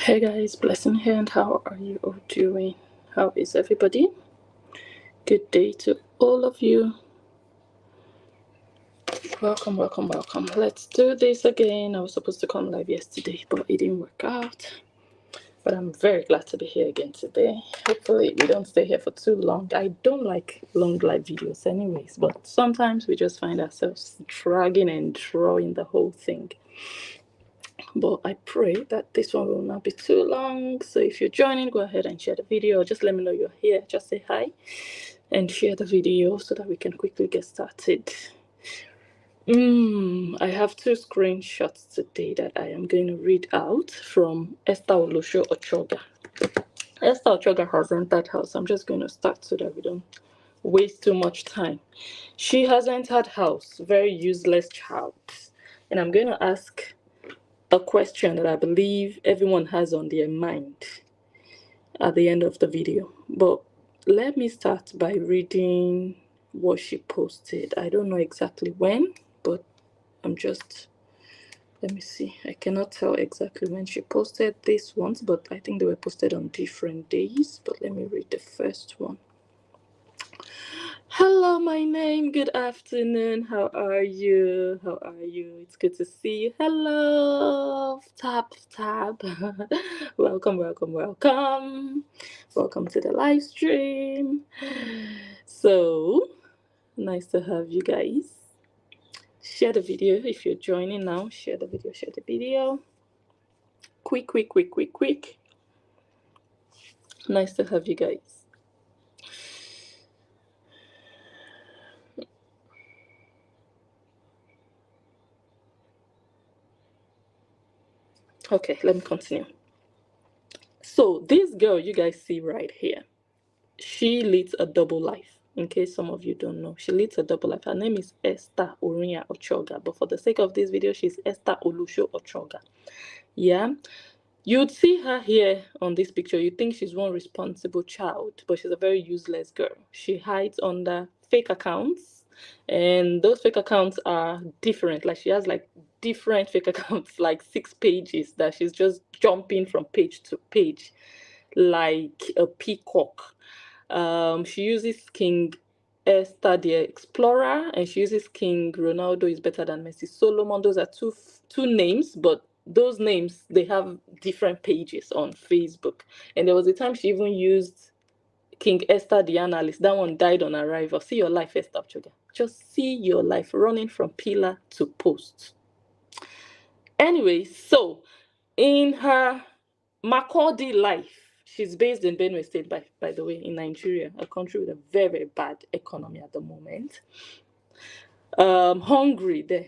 Hey guys, blessing here, and how are you all doing? How is everybody? Good day to all of you. Welcome, welcome, welcome. Let's do this again. I was supposed to come live yesterday, but it didn't work out. But I'm very glad to be here again today. Hopefully, we don't stay here for too long. I don't like long live videos, anyways, but sometimes we just find ourselves dragging and drawing the whole thing. But I pray that this one will not be too long. So if you're joining, go ahead and share the video. Just let me know you're here. Just say hi and share the video so that we can quickly get started. I have two screenshots today that I am going to read out from Esther Olosho Ochoga. Esther Ochoga has entered house. I'm just going to start so that we don't waste too much time. She has entered house, very useless child. And I'm going to ask a question that I believe everyone has on their mind at the end of the video. But let me start by reading what she posted. I don't know exactly when, but let me see. I cannot tell exactly when she posted these ones, but I think they were posted on different days. But let me read the first one. Hello, my name. Good afternoon. How are you? How are you? It's good to see you. Hello. Tap, tap. Welcome, welcome, welcome. Welcome to the live stream. So, nice to have you guys. Share the video if you're joining now. Share the video, share the video. Quick, quick, quick, quick, quick. Nice to have you guys. Okay, let me continue. So, this girl you guys see right here, she leads a double life. In case some of you don't know, she leads a double life. Her name is Esther Orinya Ochoga, but for the sake of this video, she's Esther Olusho Ochoga. Yeah, you'd see her here on this picture. You think she's one responsible child, but she's a very useless girl. She hides under fake accounts, and those fake accounts are different. Like she has like different fake accounts, like 6 pages that she's just jumping from page to page like a peacock. She uses King Esther the Explorer, and she uses King Ronaldo is better than Messi Solomon. Those are two names, but those names, they have different pages on Facebook. And there was a time she even used King Esther the Analyst. That one died on arrival. See your life, Esther Ochoga. Just see your life running from pillar to post. Anyway, so in her Makurdi life, she's based in Benue State, by the way, in Nigeria, a country with a very, very bad economy at the moment. Hungry there,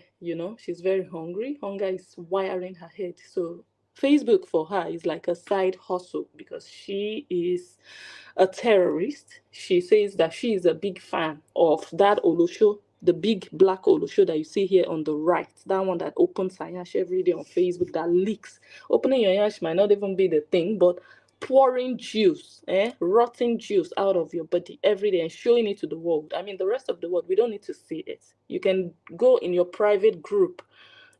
she's very hungry. Hunger is wiring her head. So Facebook for her is like a side hustle because she is a terrorist. She says that she is a big fan of that Olosho, the big black Olosho that you see here on the right, that one that opens her yash every day on Facebook, that leaks. Opening your yash might not even be the thing, but pouring juice, rotten juice out of your body every day and showing it to the world. I mean, the rest of the world, we don't need to see it. You can go in your private group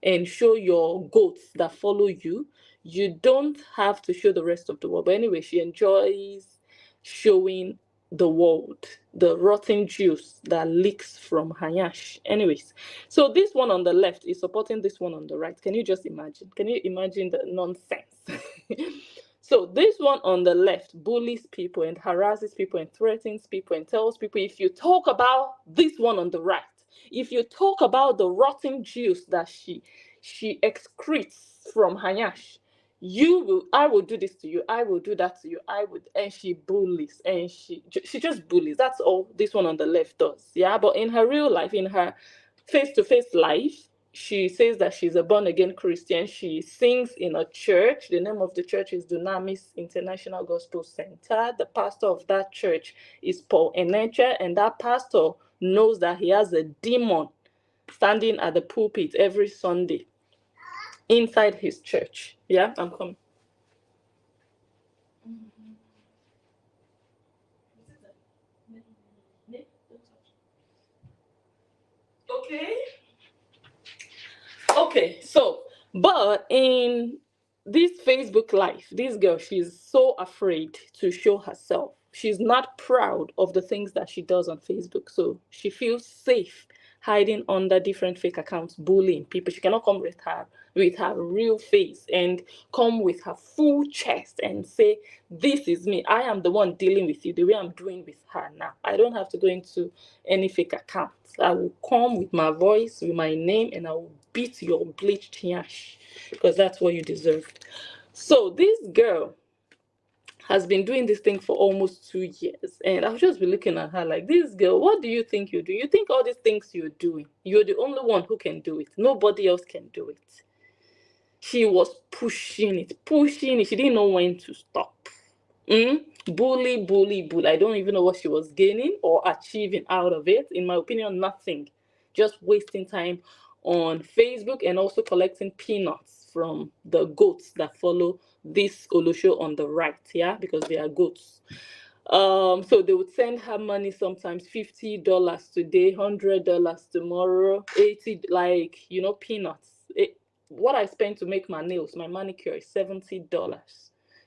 and show your goats that follow you. You don't have to show the rest of the world. But anyway, she enjoys showing the world the rotten juice that leaks from Hayash. Anyways, so this one on the left is supporting this one on the right. Can you just imagine? Can you imagine the nonsense? So this one on the left bullies people and harasses people and threatens people and tells people, if you talk about this one on the right, if you talk about the rotten juice that she excretes from Hayash, I will do this to you, I will do that to you, and she bullies, and she just bullies. That's all this one on the left does. Yeah, but in her real life, in her face-to-face life, she says that she's a born-again Christian. She sings in a church. The name of the church is Dunamis International Gospel Center. The pastor of that church is Paul Eneche, and that pastor knows that he has a demon standing at the pulpit every Sunday inside his church. Yeah, I'm coming. Okay. Okay, so, but in this Facebook life, this girl, she's so afraid to show herself. She's not proud of the things that she does on Facebook. So she feels safe hiding under different fake accounts, bullying people. She cannot come with her real face and come with her full chest and say, this is me. I am the one dealing with you the way I'm doing with her now. I don't have to go into any fake accounts. I will come with my voice, with my name, and I will beat your bleached yash because that's what you deserve. So this girl has been doing this thing for almost 2 years, and I'll just be looking at her like, this girl, what do you think you do? You think all these things you're doing, you're the only one who can do it? Nobody else can do it. She was pushing it, pushing it. She didn't know when to stop. Bully, bully, bully. I don't even know what she was gaining or achieving out of it. In my opinion, nothing. Just wasting time on Facebook and also collecting peanuts from the goats that follow this Olosho on the right, yeah, because they are goats. So they would send her money, sometimes $50 today, $100 tomorrow, 80, like, peanuts. What I spent to make my nails, my manicure, is $70.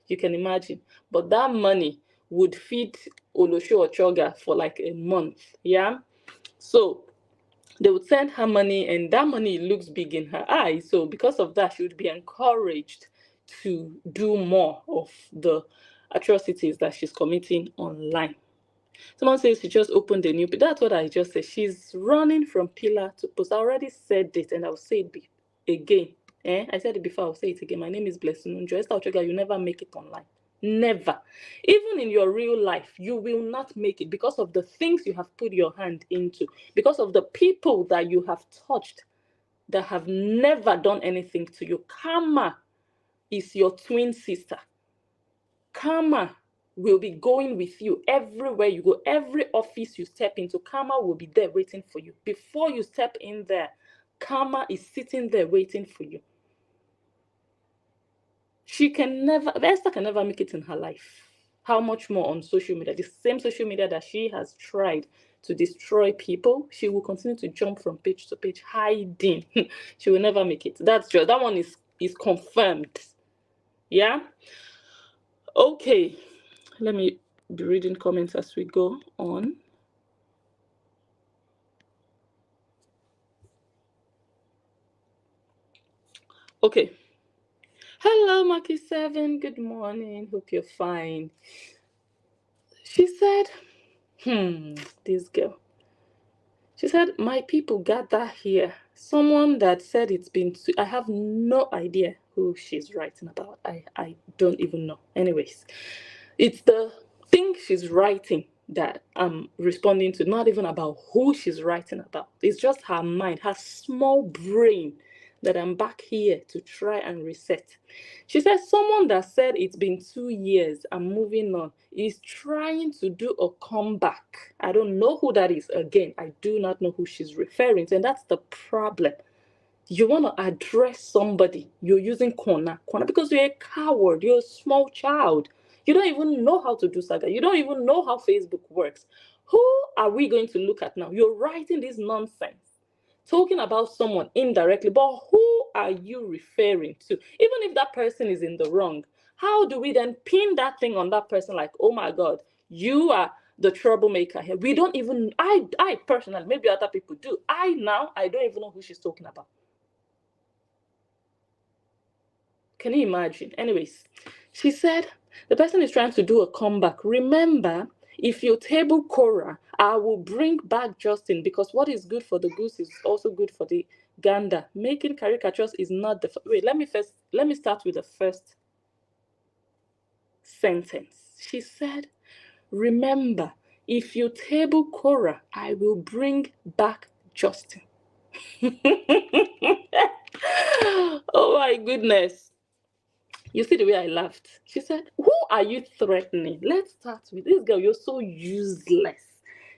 You can imagine. But that money would feed Olosho or Choga for like a month, yeah. So they would send her money, and that money looks big in her eyes. So because of that, she would be encouraged to do more of the atrocities that she's committing online. Someone says she just opened a new, but that's what I just said. She's running from pillar to post. I already said it, and I'll say it again. I said it before, I'll say it again. My name is Blessing Unjo. Esther Ochoga, you never make it online. Never. Even in your real life, you will not make it because of the things you have put your hand into, because of the people that you have touched that have never done anything to you. Karma is your twin sister. Karma will be going with you everywhere you go. Every office you step into, karma will be there waiting for you. Before you step in there, karma is sitting there waiting for you. Esther can never make it in her life. How much more on social media? The same social media that she has tried to destroy people, she will continue to jump from page to page, hiding. She will never make it. That's true. That one is confirmed. Yeah? Okay. Let me be reading comments as we go on. Okay. Hello, Maki7. Good morning. Hope you're fine. She said, this girl. She said, my people gather here. Someone that said it's been, I have no idea who she's writing about. I don't even know. Anyways, it's the thing she's writing that I'm responding to, not even about who she's writing about. It's just her mind, her small brain that I'm back here to try and reset. She says someone that said it's been 2 years and moving on is trying to do a comeback. I don't know who that is. Again, I do not know who she's referring to, and that's the problem. You want to address somebody, you're using corner because you're a coward, you're a small child. You don't even know how to do saga. You don't even know how Facebook works. Who are we going to look at now? You're writing this nonsense, talking about someone indirectly, but who are you referring to? Even if that person is in the wrong, how do we then pin that thing on that person like, oh my God, you are the troublemaker here? We don't even, I personally, maybe other people do. I don't even know who she's talking about. Can you imagine? Anyways, she said the person is trying to do a comeback. Remember, if you table Cora, I will bring back Justin, because what is good for the goose is also good for the gander. Making caricatures is not the wait. Let me start with the first sentence. She said, remember, if you table Cora, I will bring back Justin. Oh my goodness. You see the way I laughed? She said, who are you threatening? Let's start with this girl. You're so useless.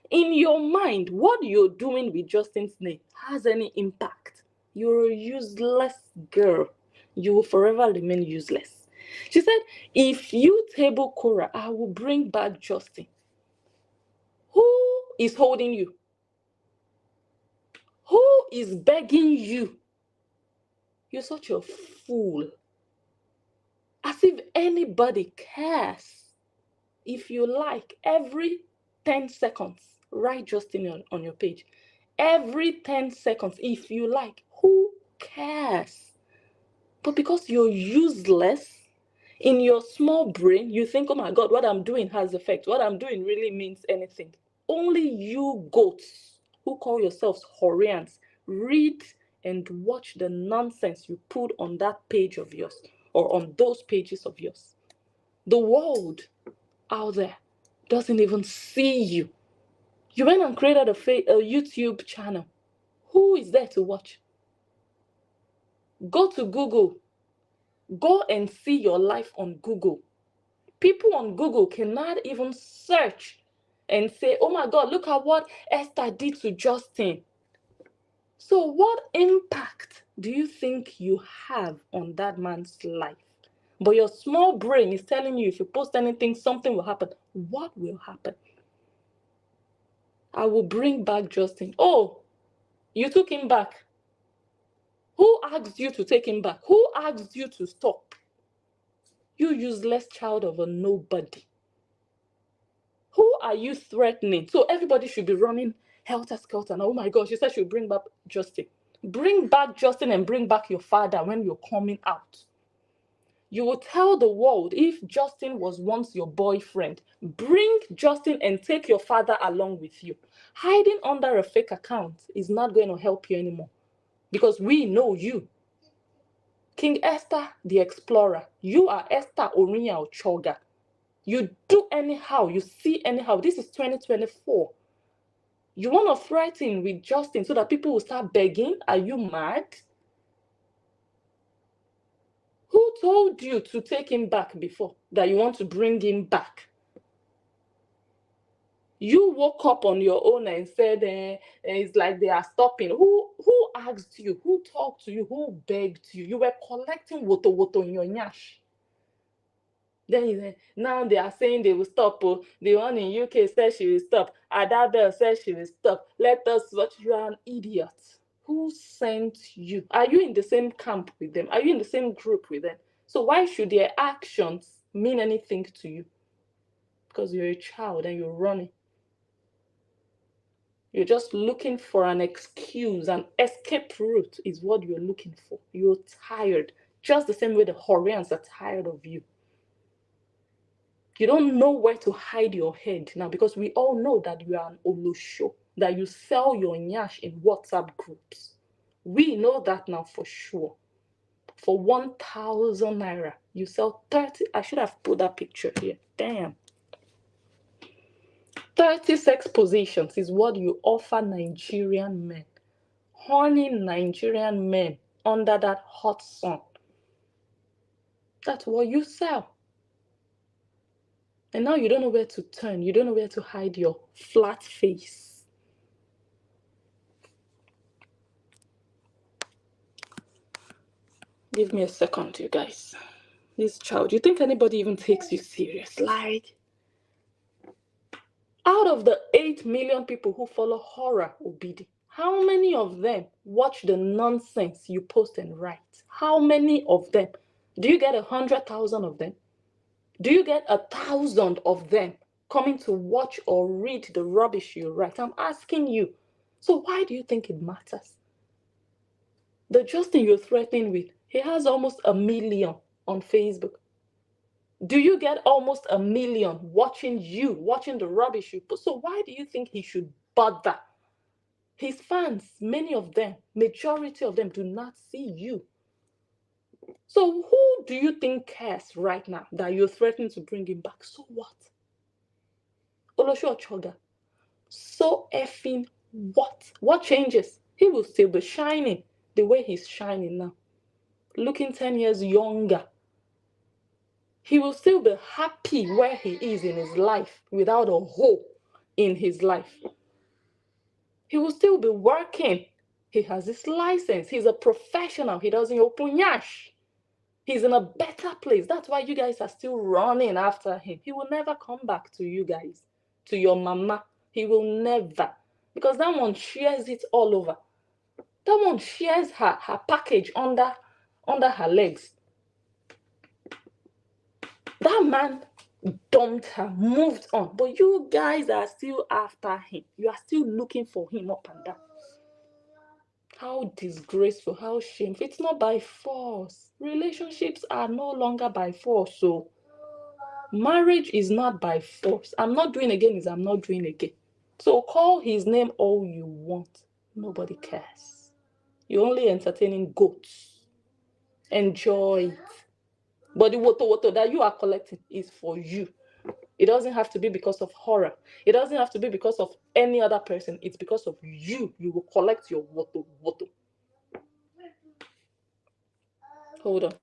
In your mind, what you're doing with Justin's name has any impact. You're a useless girl. You will forever remain useless. She said, if you table Cora, I will bring back Justin. Who is holding you? Who is begging you? You're such a fool. anybody cares, if you like, every 10 seconds, write Justin on your page. Every 10 seconds, if you like, who cares? But because you're useless, in your small brain, you think, oh my God, what I'm doing has effect. What I'm doing really means anything. Only you goats who call yourselves Horians read and watch the nonsense you put on that page of yours or on those pages of yours. The world out there doesn't even see you. You went and created a YouTube channel. Who is there to watch? Go to Google. Go and see your life on Google. People on Google cannot even search and say, oh my God, look at what Esther did to Justin. So what impact do you think you have on that man's life? But your small brain is telling you if you post anything, something will happen. What will happen? I will bring back Justin. Oh, you took him back. Who asked you to take him back? Who asked you to stop? You useless child of a nobody. Who are you threatening? So everybody should be running helter-skelter. Oh my gosh, you said she'll bring back Justin. Bring back Justin and bring back your father when you're coming out. You will tell the world if Justin was once your boyfriend, bring Justin and take your father along with you. Hiding under a fake account is not going to help you anymore because we know you. King Esther the Explorer, you are Esther Oriya Ochoga. You do anyhow, you see anyhow. This is 2024. You want to threaten with Justin so that people will start begging? Are you mad? Who told you to take him back before? That you want to bring him back? You woke up on your own and said, it's like they are stopping. Who asked you? Who talked to you? Who begged you? You were collecting woto in your nyash. Then now they are saying they will stop. Oh, the one in UK says she will stop. Adabel says she will stop. Let us watch. You are an idiot. Who sent you? Are you in the same camp with them? Are you in the same group with them? So why should their actions mean anything to you? Because you're a child and you're running. You're just looking for an excuse, an escape route is what you're looking for. You're tired. Just the same way the Horians are tired of you. You don't know where to hide your head now because we all know that you are an Olosho, that you sell your nyash in WhatsApp groups. We know that now for sure. For 1,000 Naira, you sell 30. I should have put that picture here. Damn. 30 sex positions is what you offer Nigerian men. Horny Nigerian men under that hot sun. That's what you sell. And now you don't know where to turn. You don't know where to hide your flat face. Give me a second, you guys. This child, you think anybody even takes you serious? Like, out of the 8 million people who follow Horror Obidi, how many of them watch the nonsense you post and write? How many of them? Do you get 100,000 of them? Do you get 1,000 of them coming to watch or read the rubbish you write? I'm asking you. So why do you think it matters? The Justin you're threatening with, he has almost 1 million on Facebook. Do you get almost 1 million watching the rubbish you put? So why do you think he should bother? His fans, many of them, majority of them do not see you. So who do you think cares right now that you're threatening to bring him back? So what? Olosho Ochoga. So effing what? What changes? He will still be shining the way he's shining now. Looking 10 years younger. He will still be happy where he is in his life without a hole in his life. He will still be working. He has his license. He's a professional. He doesn't open yash. He's in a better place. That's why you guys are still running after him. He will never come back to you guys, to your mama. He will never. Because that one shares it all over. That one shares her package under her legs. That man dumped her, moved on. But you guys are still after him. You are still looking for him up and down. How disgraceful, how shameful. It's not by force. Relationships are no longer by force. So marriage is not by force. I'm not doing again is I'm not doing again. So call his name all you want. Nobody cares. You're only entertaining goats. Enjoy it. But the woto that you are collecting is for you. It doesn't have to be because of horror. It doesn't have to be because of any other person. It's because of you. You will collect your woto. Hold on.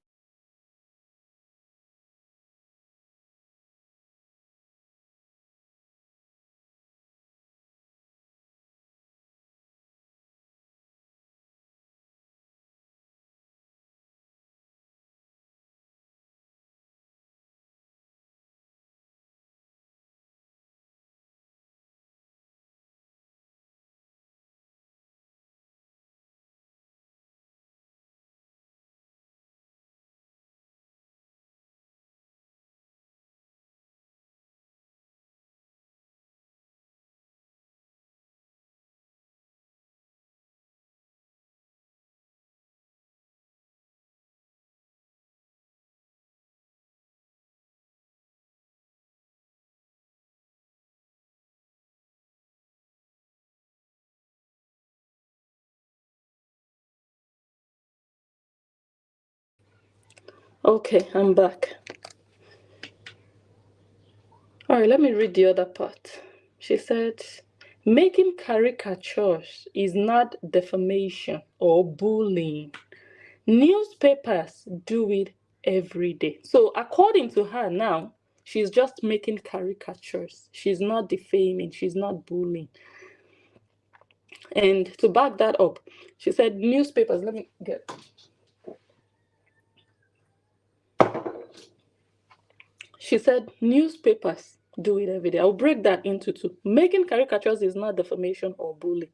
Okay, I'm back. All right, let me read the other part. She said, making caricatures is not defamation or bullying. Newspapers do it every day. So, according to her now, she's just making caricatures. She's not defaming, she's not bullying. And to back that up, she said, newspapers, let me get. She said, newspapers do it every day. I'll break that into two. Making caricatures is not defamation or bullying.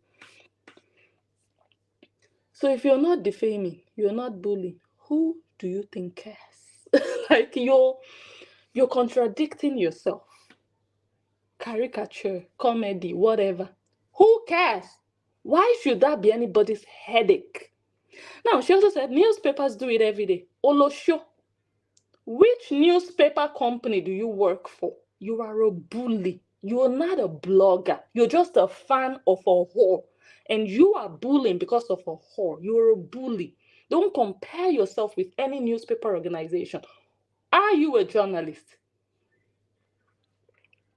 So if you're not defaming, you're not bullying, who do you think cares? Like you're contradicting yourself. Caricature, comedy, whatever. Who cares? Why should that be anybody's headache? Now, she also said newspapers do it every day. Olosho. Which newspaper company do you work for? You are a bully. You're not a blogger. You're just a fan of a whore. And you are bullying because of a whore. You're a bully. Don't compare yourself with any newspaper organization. Are you a journalist?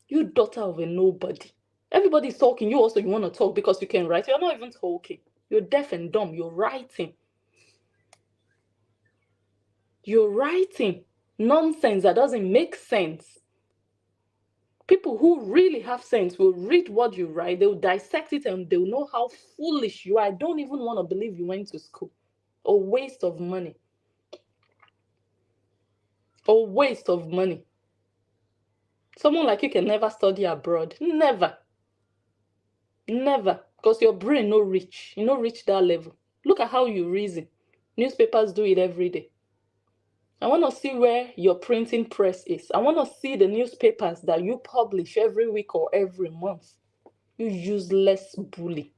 You daughter of a nobody. Everybody's talking. You also you want to talk because you can write. You're not even talking. You're deaf and dumb. You're writing. You're writing nonsense that doesn't make sense. People who really have sense will read what you write, they'll dissect it, and they'll know how foolish you are. I don't even want to believe you went to school. A waste of money. A waste of money. Someone like you can never study abroad. Never. Never. Because your brain no reach. You no reach that level. Look at how you reason. Newspapers do it every day. I want to see where your printing press is. I want to see the newspapers that you publish every week or every month. You useless bully.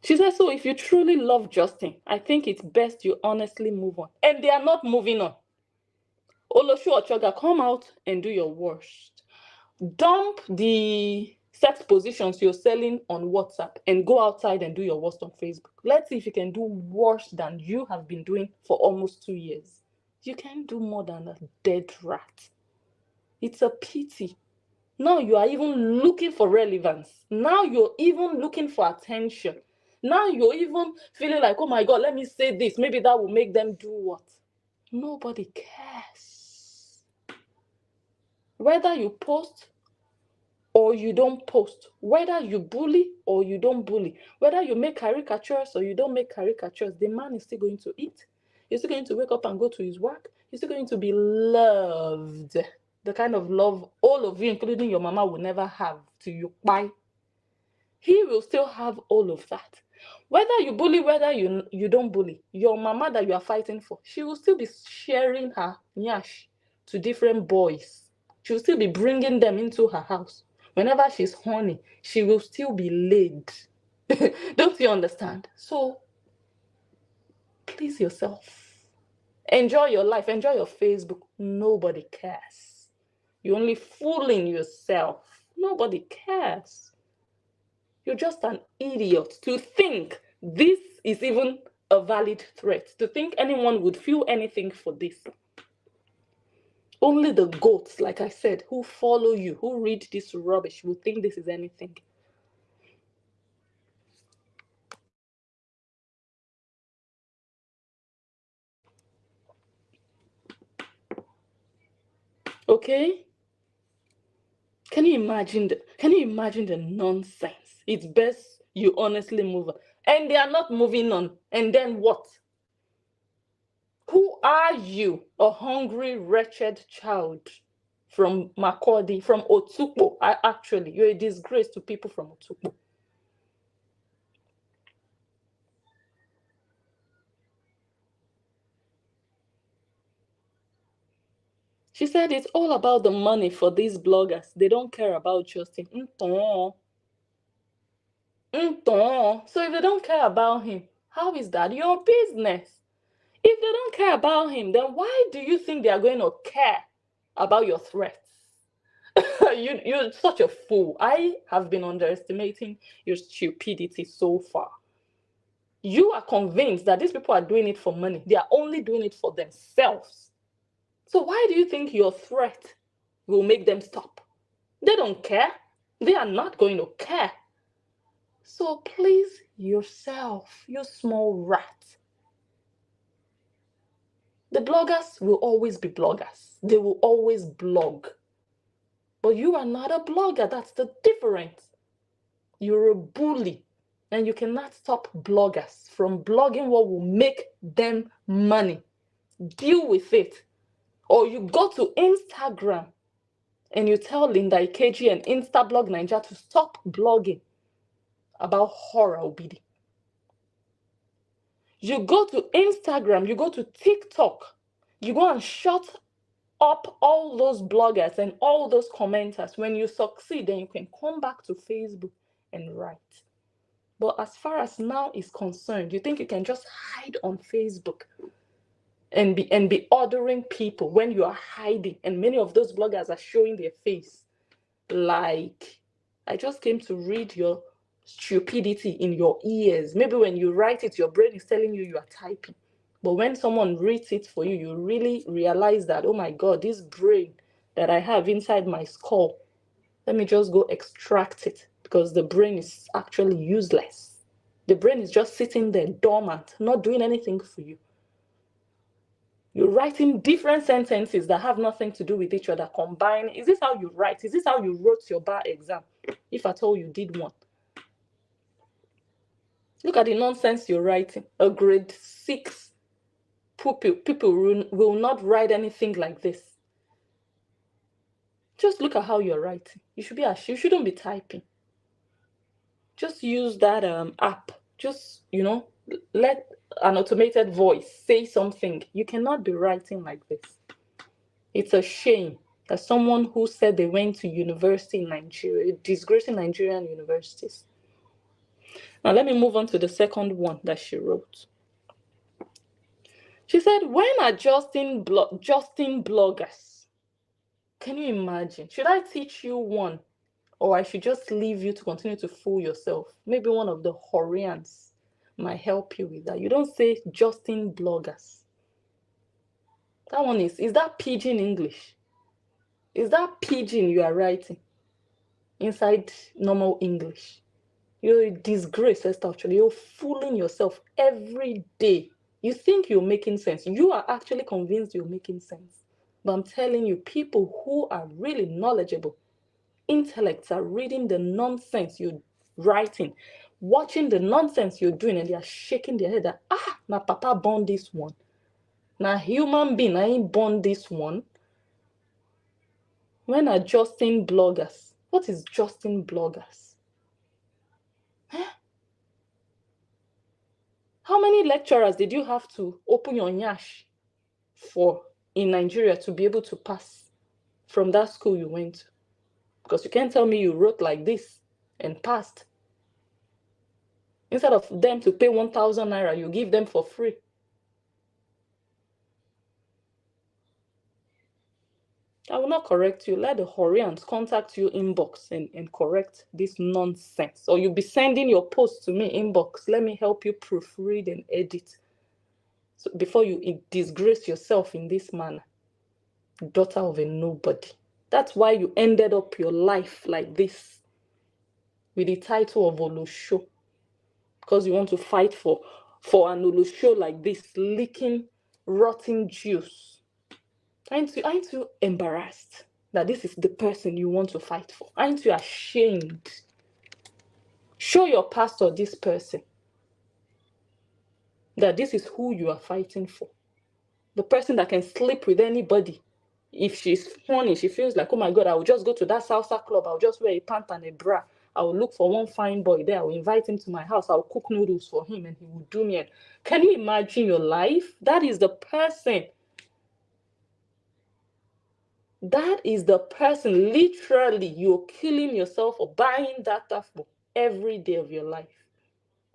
She said, so if you truly love Justin, I think it's best you honestly move on. And they are not moving on. Oloshu Ochoga, come out and do your worst. Dump the sex positions you're selling on WhatsApp and go outside and do your worst on Facebook. Let's see if you can do worse than you have been doing for almost 2 years. You can't do more than a dead rat. It's a pity. Now you are even looking for relevance. Now you're even looking for attention. Now you're even feeling like, oh my God, let me say this. Maybe that will make them do what? Nobody cares. Whether you post or you don't post, whether you bully or you don't bully, whether you make caricatures or you don't make caricatures, the man is still going to eat. He's still going to wake up and go to his work. He's still going to be loved. The kind of love all of you, including your mama, will never have to you. Bye. He will still have all of that. Whether you bully, whether you don't bully, your mama that you are fighting for, she will still be sharing her nyash. to different boys. She'll still be bringing them into her house. Whenever she's horny, she will still be laid. Don't you understand? So, please yourself. Enjoy your life. Enjoy your Facebook. Nobody cares. You're only fooling yourself. Nobody cares. You're just an idiot to think this is even a valid threat, to think anyone would feel anything for this. Only the goats, like I said, who follow you, who read this rubbish, will think this is anything. Okay? Can you imagine the nonsense? It's best you honestly move on. And they are not moving on. And then what? Who are you? A hungry, wretched child from Makurdi, from Okpo. Actually, you're a disgrace to people from Okpo. She said it's all about the money for these bloggers. They don't care about Justin. So if they don't care about him, how is that your business? If they don't care about him, then why do you think they are going to care about your threats? You're such a fool. I have been underestimating your stupidity so far. You are convinced that these people are doing it for money. They are only doing it for themselves. So why do you think your threat will make them stop? They don't care. They are not going to care. So please yourself, you small rat. The bloggers will always be bloggers. They will always blog. But you are not a blogger. That's the difference. You're a bully. And you cannot stop bloggers from blogging what will make them money. Deal with it. Or you go to Instagram and you tell Linda Ikeji and Instablog Nigeria to stop blogging about horror obidi. You go to Instagram, you go to TikTok, you go and shut up all those bloggers and all those commenters. When you succeed, then you can come back to Facebook and write. But as far as now is concerned, you think you can just hide on Facebook and be ordering people when you are hiding, and many of those bloggers are showing their face. Like, I just came to read your stupidity in your ears. Maybe when you write it, your brain is telling you are typing. But when someone reads it for you, you really realize that, oh my God, this brain that I have inside my skull, let me just go extract it, because the brain is actually useless. The brain is just sitting there dormant, not doing anything for you. You're writing different sentences that have nothing to do with each other. Combine. Is this how you write? Is this how you wrote your bar exam? If at all you did one. Look at the nonsense you're writing. A grade 6 pupil. People will not write anything like this. Just look at how you're writing. You shouldn't be typing. Just use that app. Just, let an automated voice say something. You cannot be writing like this. It's a shame that someone who said they went to university in Nigeria, disgracing Nigerian universities. Now let me move on to the second one that she wrote. She said, when are Justin bloggers? Can you imagine? Should I teach you one? Or I should just leave you to continue to fool yourself? Maybe one of the Horians might help you with that. You don't say Justin bloggers. That one is that pidgin English? Is that pidgin you are writing inside normal English? You're a disgrace, Esther. Actually, you're fooling yourself every day. You think you're making sense. You are actually convinced you're making sense. But I'm telling you, people who are really knowledgeable, intellects, are reading the nonsense you're writing, watching the nonsense you're doing, and they are shaking their head that, now Papa born this one. Now human being, I ain't born this one. When are Justin bloggers? What is Justin bloggers? How many lecturers did you have to open your nyash for? in Nigeria to be able to pass from that school you went to. Because you can't tell me you wrote like this and passed. Instead of them to pay 1,000 naira, you give them for free. I will not correct you. Let the Horians contact you inbox and correct this nonsense. Or you'll be sending your post to me inbox. Let me help you proofread and edit. So before you disgrace yourself in this manner. Daughter of a nobody. That's why you ended up your life like this. With the title of Olusho. Because you want to fight for an Olusho like this, licking rotten juice. Aren't you embarrassed that this is the person you want to fight for? Aren't you ashamed? Show your pastor this person, that this is who you are fighting for. The person that can sleep with anybody. If she's funny, she feels like, oh my God, I will just go to that salsa club. I'll just wear a pant and a bra. I will look for one fine boy there. I will invite him to my house. I'll cook noodles for him and he will do me. Can you imagine your life? That is the person. That is the person. Literally, you're killing yourself or buying data for every day of your life.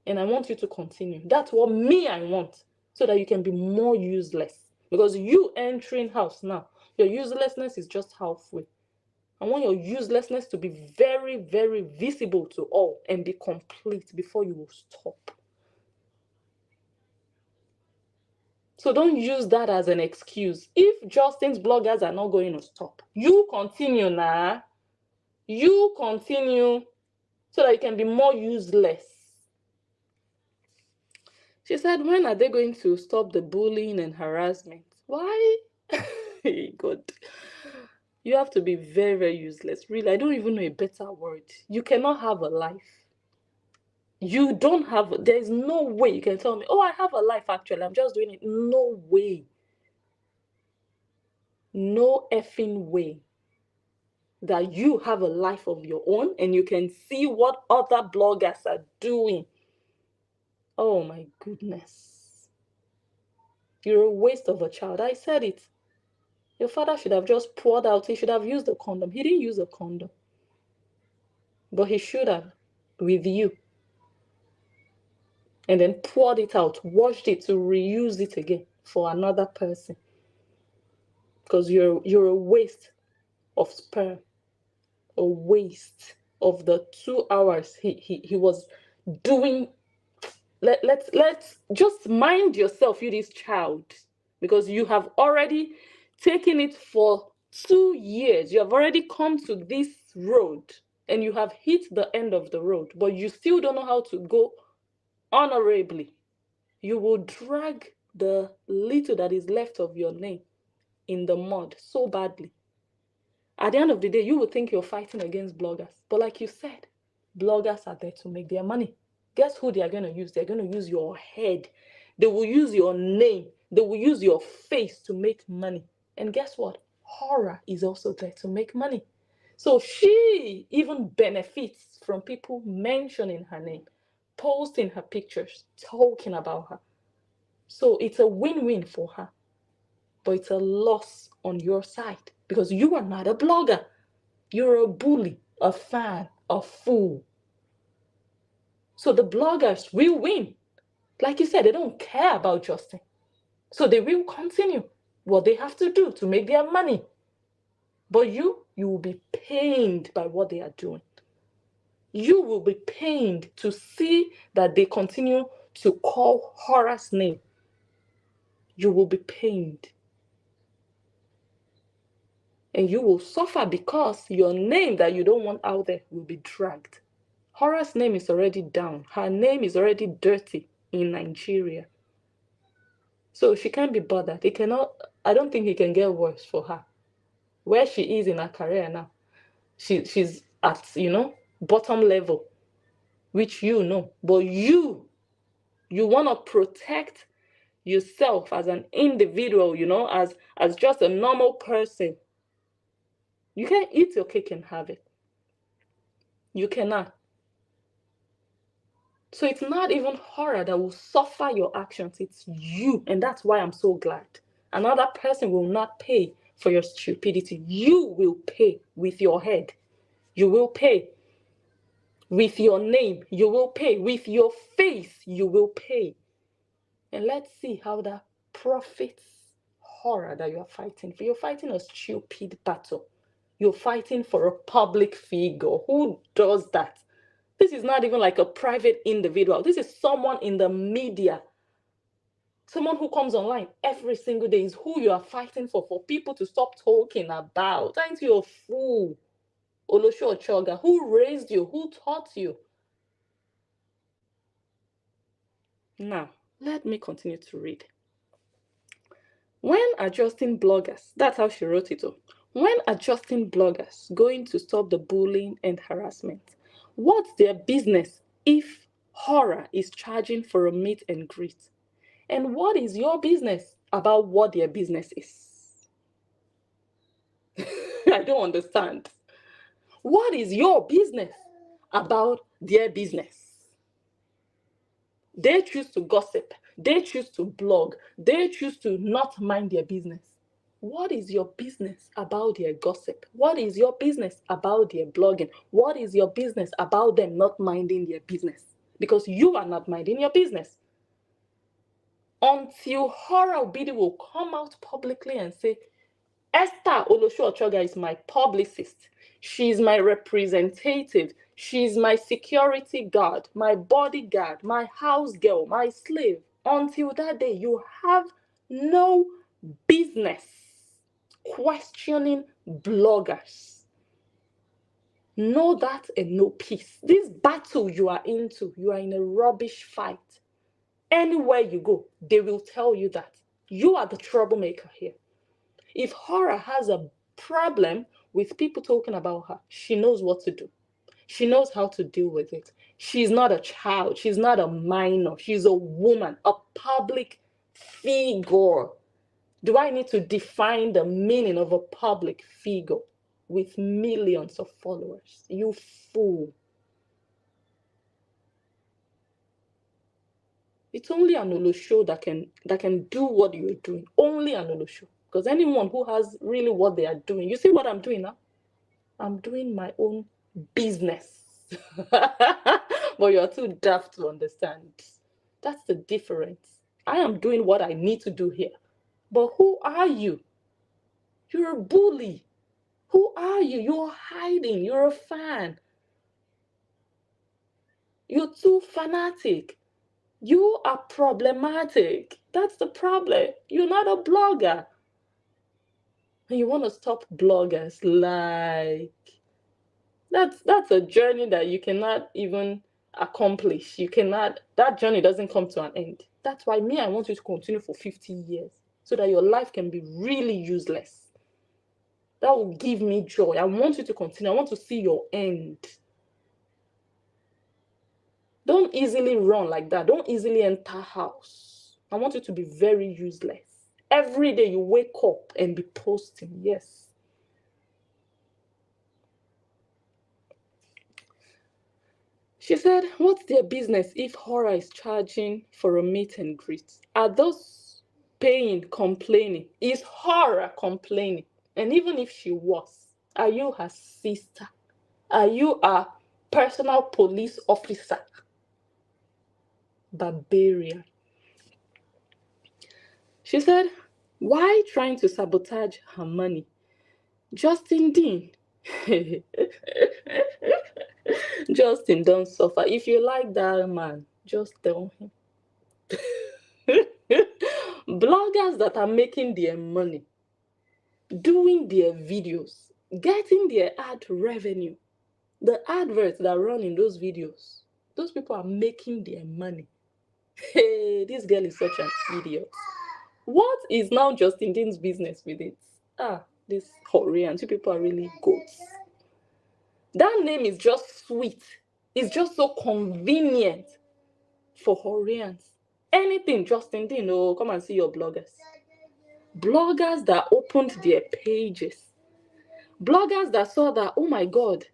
And I want you to continue. That's what I want. So that you can be more useless. Because you entering house now, your uselessness is just halfway. I want your uselessness to be very, very visible to all and be complete before you will stop. So don't use that as an excuse. If Justin's bloggers are not going to stop, you continue now. You continue so that you can be more useless. She said, when are they going to stop the bullying and harassment? Why? God. You have to be very, very useless. Really, I don't even know a better word. You cannot have a life. You don't have, there's no way you can tell me, oh, I have a life actually. I'm just doing it. No way. No effing way that you have a life of your own and you can see what other bloggers are doing. Oh my goodness. You're a waste of a child. I said it. Your father should have just poured out. He should have used a condom. He didn't use a condom. But he should have with you. And then poured it out, washed it to reuse it again for another person. Because you're a waste of sperm. A waste of the 2 hours he was doing. Let's just mind yourself, you this child, because you have already taken it for 2 years. You have already come to this road and you have hit the end of the road, but you still don't know how to go honorably. You will drag the little that is left of your name in the mud so badly. At the end of the day, you will think you're fighting against bloggers. But like you said, bloggers are there to make their money. Guess who they are going to use? They're going to use your head. They will use your name. They will use your face to make money. And guess what? Horror is also there to make money. So she even benefits from people mentioning her name, posting her pictures, talking about her. So it's a win-win for her. But it's a loss on your side because you are not a blogger. You're a bully, a fan, a fool. So the bloggers will win. Like you said, they don't care about Justin. So they will continue what they have to do to make their money. But you will be pained by what they are doing. You will be pained to see that they continue to call Horace's name. You will be pained. And you will suffer because your name that you don't want out there will be dragged. Horace's name is already down. Her name is already dirty in Nigeria. So she can't be bothered. I don't think it can get worse for her. Where she is in her career now, she's at, bottom level, which you know. But you want to protect yourself as an individual, as just a normal person. You can't eat your cake and have it. You cannot. So it's not even horror that will suffer your actions. It's you. And that's why I'm so glad. Another person will not pay for your stupidity. You will pay with your head. You will pay with your name. You will pay with your face. You will pay. And let's see how that profits horror that you're fighting for. You're fighting a stupid battle. You're fighting for a public figure. Who does that? This is not even like a private individual. This is someone in the media. Someone who comes online every single day is who you are fighting for people to stop talking about. Aren't you a fool? Olosho Ochoga, who raised you? Who taught you? Now, let me continue to read. When adjusting bloggers, that's how she wrote it. When adjusting bloggers going to stop the bullying and harassment, what's their business if horror is charging for a meet and greet? And what is your business about what their business is? I don't understand. What is your business about their business? They choose to gossip. They choose to blog. They choose to not mind their business. What is your business about their gossip? What is your business about their blogging? What is your business about them not minding their business? Because you are not minding your business. Until Horror Obidi will come out publicly and say, Esther Olosho Ochoga is my publicist. She's my representative. She's my security guard, my bodyguard, my house girl, my slave. Until that day, you have no business questioning bloggers. Know that and know peace. This battle you are into, you are in a rubbish fight. Anywhere you go, they will tell you that. You are the troublemaker here. If Horror has a problem with people talking about her, she knows what to do. She knows how to deal with it. She's not a child. She's not a minor. She's a woman, a public figure. Do I need to define the meaning of a public figure with millions of followers? You fool. It's only an Olosho that can do what you're doing. Only an Olosho. Because anyone who has really what they are doing, you see what I'm doing now? I'm doing my own business. But you're too daft to understand. That's the difference. I am doing what I need to do here. But who are you? You're a bully. Who are you? You're hiding. You're a fan. You're too fanatic. You are problematic. That's the problem. You're not a blogger. And you want to stop bloggers like that's a journey that you cannot even accomplish. You cannot, that journey doesn't come to an end. That's why I want you to continue for 50 years so that your life can be really useless. That will give me joy. I want you to continue. I want to see your end. Don't easily run like that. Don't easily enter house. I want you to be very useless. Every day you wake up and be posting. Yes. She said, what's their business if Horror is charging for a meet and greet? Are those paying complaining? Is Horror complaining? And even if she was, are you her sister? Are you a personal police officer? Barbarian. She said, why trying to sabotage her money? Justin Dean. Justin, don't suffer. If you like that man, just tell him. Bloggers that are making their money, doing their videos, getting their ad revenue, the adverts that run in those videos, those people are making their money. Hey, this girl is such an idiot. What is now Justin Dean's business with it? This Koreans, you people are really goats. That name is just sweet. It's just so convenient for Koreans. Anything Justin Dean, come and see your bloggers. Bloggers that opened their pages. Bloggers that saw that, oh my God,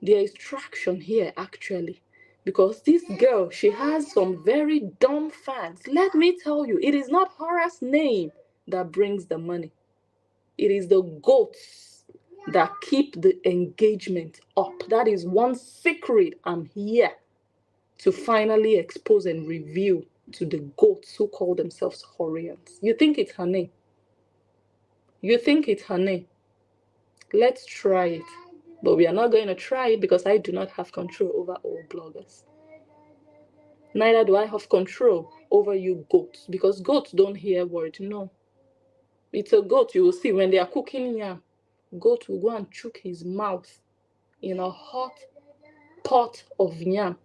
there is traction here actually. Because this girl, she has some very dumb fans. Let me tell you, it is not Horror's name that brings the money. It is the goats that keep the engagement up. That is one secret I'm here to finally expose and reveal to the goats who call themselves Horians. You think it's her name? You think it's her name? Let's try it. But we are not going to try it because I do not have control over all bloggers. Neither do I have control over you goats, because goats don't hear word. No. It's a goat, you will see when they are cooking yam. Goat will go and chook his mouth in a hot pot of yam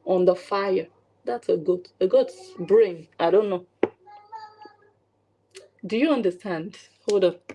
on the fire. That's a goat. A goat's brain, I don't know. Do you understand? Hold up.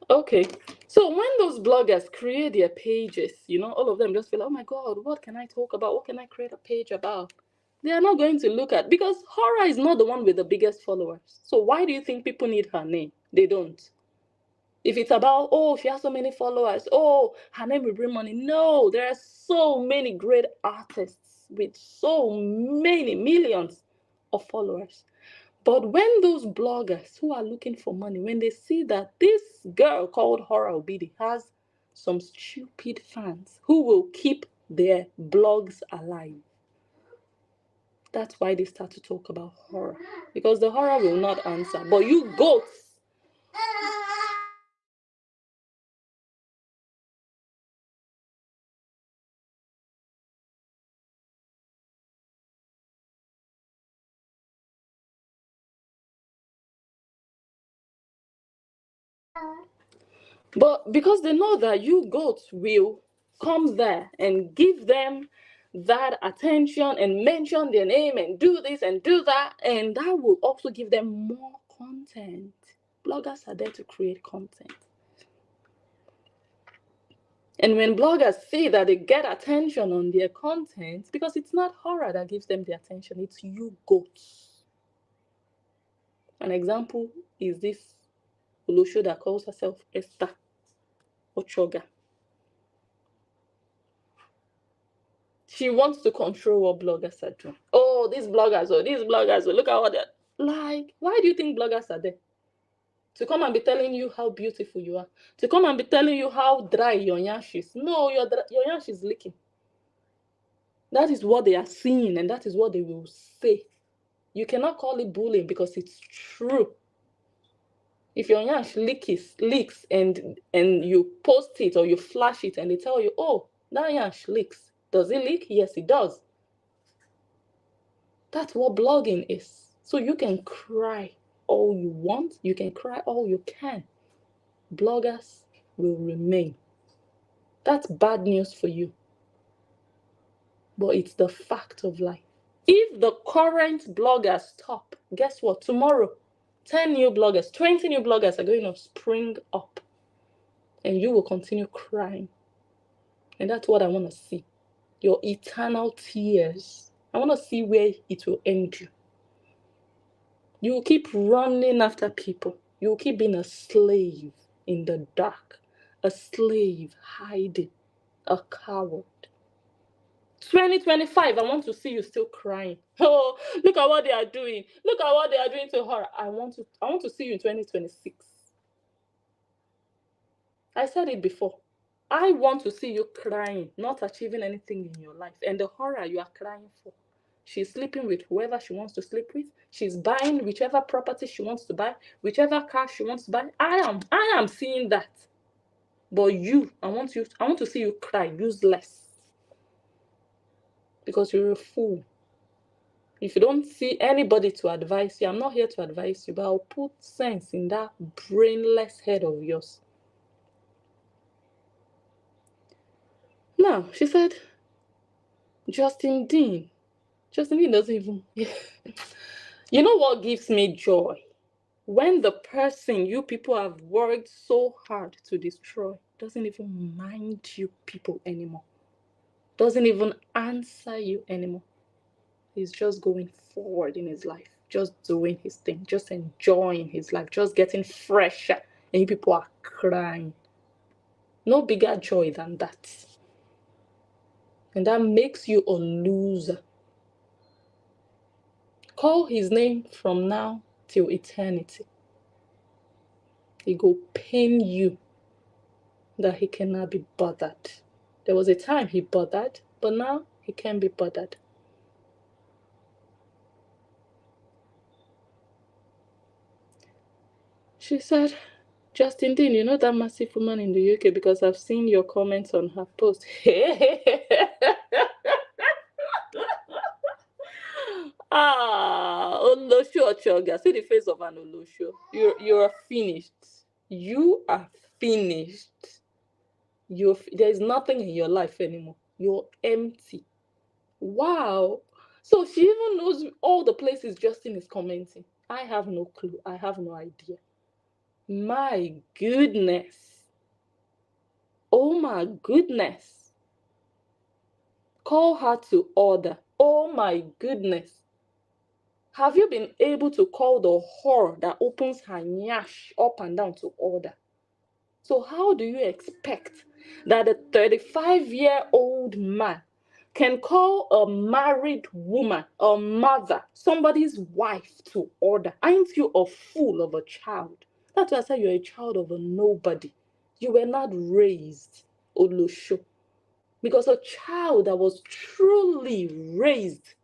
Okay. So when those bloggers create their pages, all of them just feel, oh my God, what can I talk about? What can I create a page about? They are not going to look at, because Hora is not the one with the biggest followers. So why do you think people need her name? They don't. If it's about, oh, she has so many followers, oh, her name will bring money. No, there are so many great artists with so many millions of followers. But when those bloggers who are looking for money, when they see that this girl called Hora Obidi has some stupid fans who will keep their blogs alive, that's why they start to talk about horror. Because the horror will not answer. But you goats, but because they know that you goats will come there and give them that attention and mention their name and do this and do that, and that will also give them more content. Bloggers are there to create content. And when bloggers see that they get attention on their content, because it's not horror that gives them the attention, it's you goats. An example is this Olusho that calls herself Esther Ochoga. She wants to control what bloggers are doing. Oh, these bloggers, look at what they're like. Why do you think bloggers are there? To come and be telling you how beautiful you are. To come and be telling you how dry your yash is. No, your yash is leaking. That is what they are seeing, and that is what they will say. You cannot call it bullying because it's true. If your yash leaks and you post it or you flash it and they tell you, oh, that yash leaks. Does it leak? Yes, it does. That's what blogging is. So you can cry all you want. You can cry all you can. Bloggers will remain. That's bad news for you. But it's the fact of life. If the current bloggers stop, guess what? Tomorrow, 10 new bloggers, 20 new bloggers are going to spring up. And you will continue crying. And that's what I want to see. Your eternal tears. I want to see where it will end you. You will keep running after people. You will keep being a slave in the dark. A slave hiding. A coward. 2025, I want to see you still crying. Oh, look at what they are doing. Look at what they are doing to her. I want to see you in 2026. I said it before. I want to see you crying, not achieving anything in your life. And the horror you are crying for. She's sleeping with whoever she wants to sleep with. She's buying whichever property she wants to buy, whichever car she wants to buy. I am seeing that. But I want to see you cry useless. Because you're a fool. If you don't see anybody to advise you, I'm not here to advise you, but I'll put sense in that brainless head of yours. Now, she said, Justin Dean doesn't even. You know what gives me joy? When the person you people have worked so hard to destroy doesn't even mind you people anymore, doesn't even answer you anymore. He's just going forward in his life, just doing his thing, just enjoying his life, just getting fresher, and you people are crying. No bigger joy than that. And that makes you a loser. Call his name from now till eternity. It will pain you that he cannot be bothered. There was a time he bothered, but now he can't be bothered. She said, Justin Dean, you know that massive woman in the UK because I've seen your comments on her post. Olosho Ochoga. See the face of an Olosho. You are finished. You are finished. There is nothing in your life anymore. You're empty. Wow. So she even knows all the places Justin is commenting. I have no clue. I have no idea. My goodness. Oh my goodness. Call her to order. Oh my goodness. Have you been able to call the whore that opens her nyash up and down to order? So how do you expect that a 35-year-old man can call a married woman, a mother, somebody's wife to order? Aren't you a fool of a child? That's why I say you're a child of a nobody. You were not raised, Olosho. Because a child that was truly raised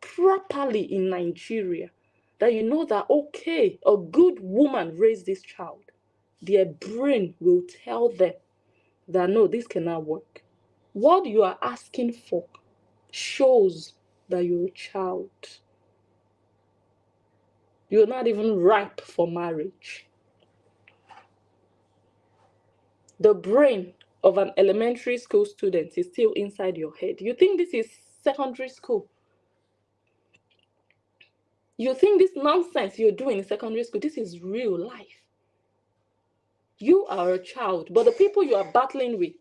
properly in Nigeria, that you know that, okay, a good woman raised this child, their brain will tell them that no, this cannot work. What you are asking for shows that you're a child. You're not even ripe for marriage. The brain of an elementary school student is still inside your head. You think this is secondary school? You think this nonsense you're doing in secondary school, this is real life? You are a child, but the people you are battling with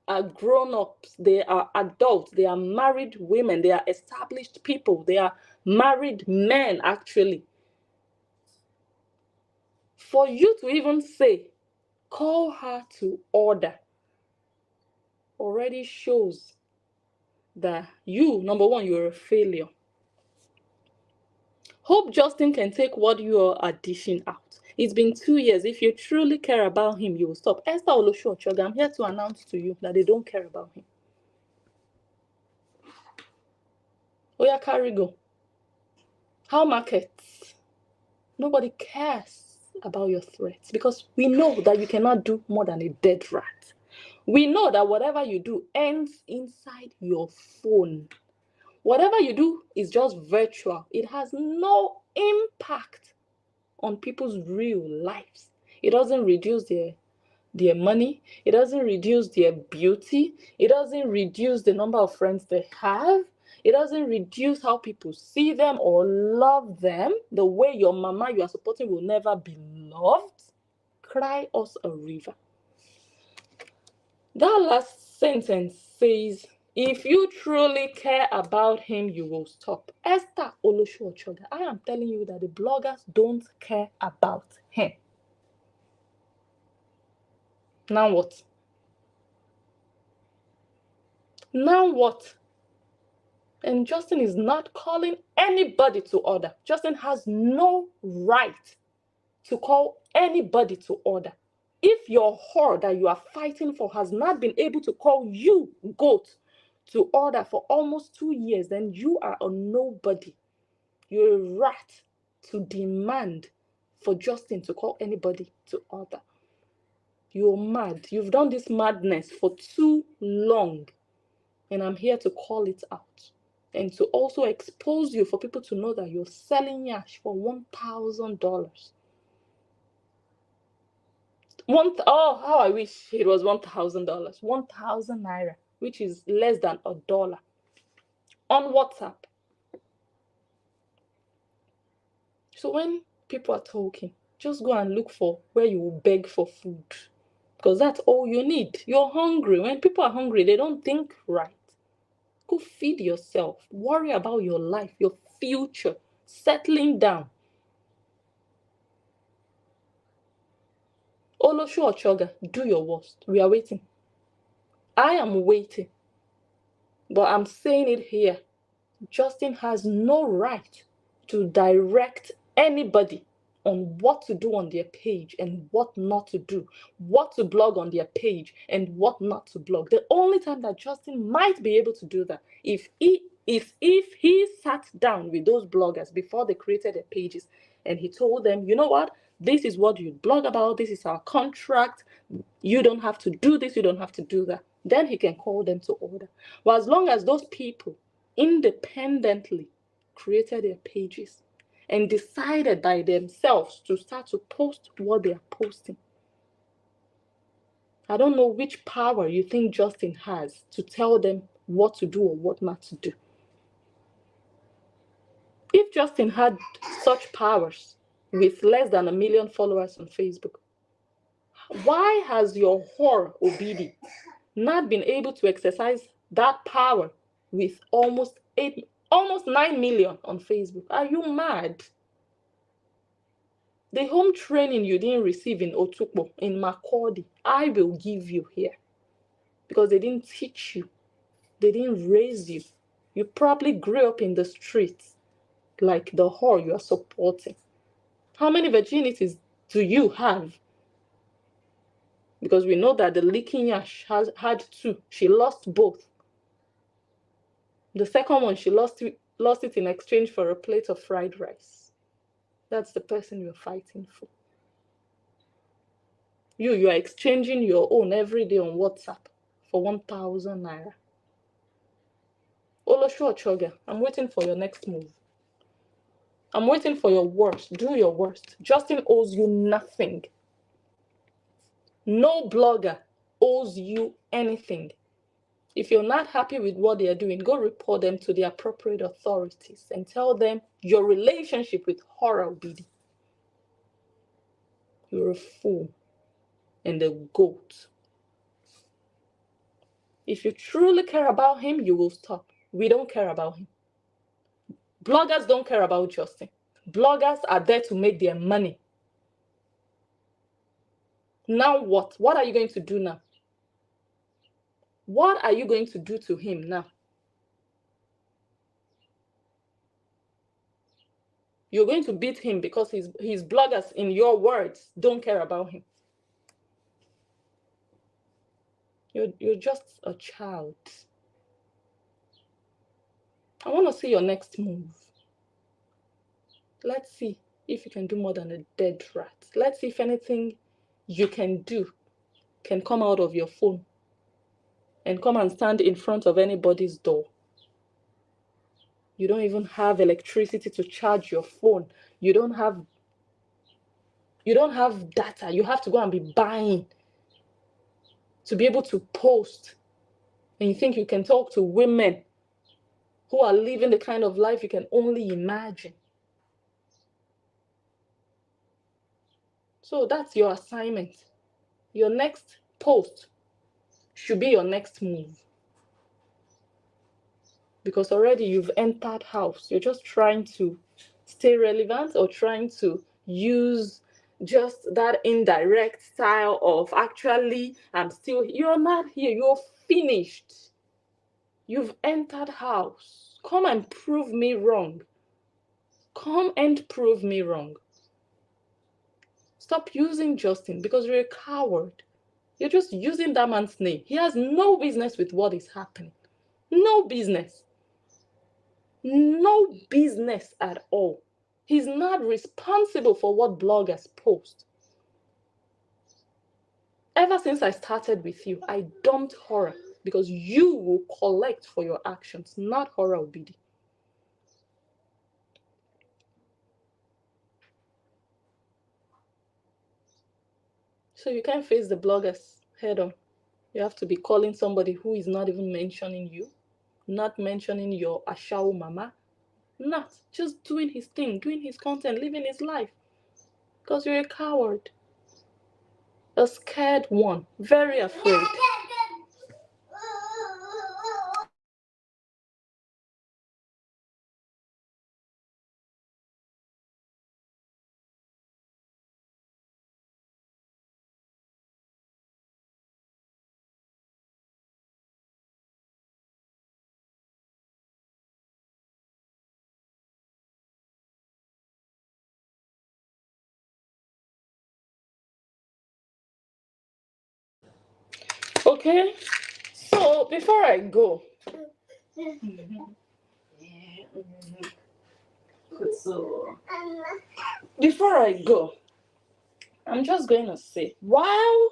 are grown-ups, they are adults, they are married women, they are established people, they are married men, actually. For you to even say, call her to order, already shows that you, number one, you're a failure. Hope Justin can take what you are dishing out. It's been 2 years. If you truly care about him, you will stop. Esther Olosho Ochoga, I'm here to announce to you that they don't care about him. Oya, carry go. How markets? Nobody cares about your threats because we know that you cannot do more than a dead rat. We know that whatever you do ends inside your phone. Whatever you do is just virtual. It has no impact on people's real lives. It doesn't reduce their money. It doesn't reduce their beauty. It doesn't reduce the number of friends they have. It doesn't reduce how people see them or love them. The way your mama you are supporting will never be loved. Cry us a river. That last sentence says, if you truly care about him, you will stop. Esther Olosho Ochoga, I am telling you that the bloggers don't care about him. Now what? Now what? And Justin is not calling anybody to order. Justin has no right to call anybody to order. If your whore that you are fighting for has not been able to call you, goat, to order for almost 2 years, then you are a nobody. You're a rat to demand for Justin to call anybody to order. You're mad. You've done this madness for too long. And I'm here to call it out. And to also expose you for people to know that you're selling yash for $1,000. Oh, how I wish it was $1,000. 1,000 Naira, which is less than $1 on WhatsApp. So when people are talking, just go and look for where you will beg for food. Because that's all you need. You're hungry. When people are hungry, they don't think right. Go feed yourself. Worry about your life, your future, settling down. Olosho Ochoga, do your worst. We are waiting. I am waiting. But I'm saying it here. Justin has no right to direct anybody on what to do on their page and what not to do, what to blog on their page and what not to blog. The only time that Justin might be able to do that if he sat down with those bloggers before they created their pages and he told them, you know what, this is what you blog about, this is our contract, you don't have to do this, you don't have to do that. Then he can call them to order. But as long as those people independently created their pages and decided by themselves to start to post what they are posting, I don't know which power you think Justin has to tell them what to do or what not to do. If Justin had such powers with less than 1 million followers on Facebook, why has your whore Obidi not been able to exercise that power with almost 9 million on Facebook? Are you mad? The home training you didn't receive in Okpo, in Makurdi, I will give you here. Because they didn't teach you. They didn't raise you. You probably grew up in the streets like the whore you are supporting. How many virginities do you have? Because we know that the leaking yash had 2. She lost both. The second one, she lost it in exchange for a plate of fried rice. That's the person you're fighting for. You are exchanging your own every day on WhatsApp for 1,000 naira. Olosho Ochoga, I'm waiting for your next move. I'm waiting for your worst. Do your worst. Justin owes you nothing. No blogger owes you anything. If you're not happy with what they are doing, go report them to the appropriate authorities and tell them your relationship with Hora Obidi. You're a fool and a goat. If you truly care about him, you will stop. We don't care about him. Bloggers don't care about Justin. Bloggers are there to make their money. Now what? What are you going to do now? What are you going to do to him now? You're going to beat him because his bloggers, in your words, don't care about him. You're just a child. I want to see your next move. Let's see if you can do more than a dead rat. Let's see if anything you can do can come out of your phone and come and stand in front of anybody's door. You don't even have electricity to charge your phone. You don't have data. You have to go and be buying to be able to post. And you think you can talk to women who are living the kind of life you can only imagine. So that's your assignment. Your next post should be your next move. Because already you've entered house. You're just trying to stay relevant or trying to use just that indirect style of actually, you're not here. You're finished. You've entered house. Come and prove me wrong. Come and prove me wrong. Stop using Justin because you're a coward. You're just using that man's name. He has no business with what is happening. No business. No business at all. He's not responsible for what bloggers post. Ever since I started with you, I dumped Horror because you will collect for your actions, not Horror Obidi. So you can't face the bloggers head on. You have to be calling somebody who is not even mentioning you, not mentioning your Ashao mama, not just doing his thing, doing his content, living his life. Because you're a coward. A scared one. Very afraid. Okay, so before I go, so before I go, I'm just going to say, while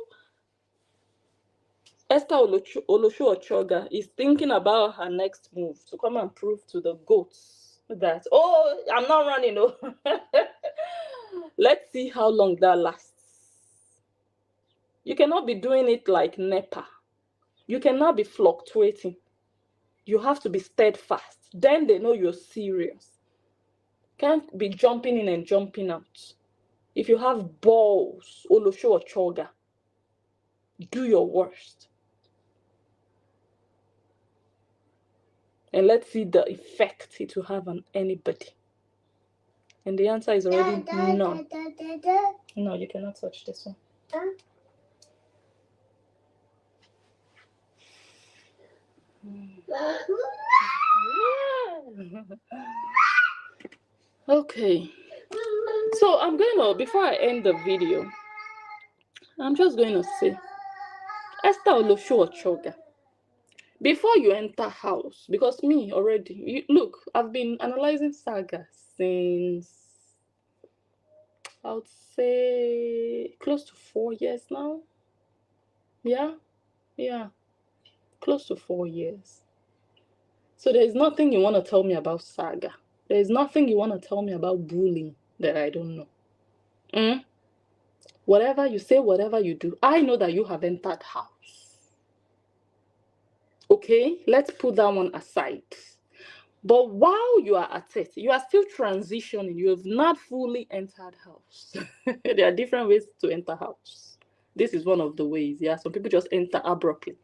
Esther Oloshu Ochoga is thinking about her next move to come and prove to the goats that, oh, I'm not running, oh. Let's see how long that lasts. You cannot be doing it like NEPA. You cannot be fluctuating. You have to be steadfast. Then they know you're serious. Can't be jumping in and jumping out. If you have balls, Olosho Ochoga, do your worst. And let's see the effect it will have on anybody. And the answer is already no. No, you cannot touch this one. Okay. So I'm going to, before I end the video, I'm just going to say, Esther Olosho Ochoga, before you enter house, because me already, look, I've been analyzing Saga since, I would say, close to 4 years now. Yeah, close to 4 years. So there's nothing you want to tell me about Saga. There's nothing you want to tell me about bullying that I don't know. Whatever you say, whatever you do, I know that you have entered house. Okay, let's put that one aside. But while you are at it, you are still transitioning. You have not fully entered house. There are different ways to enter house. This is one of the ways. Yeah, some people just enter abruptly.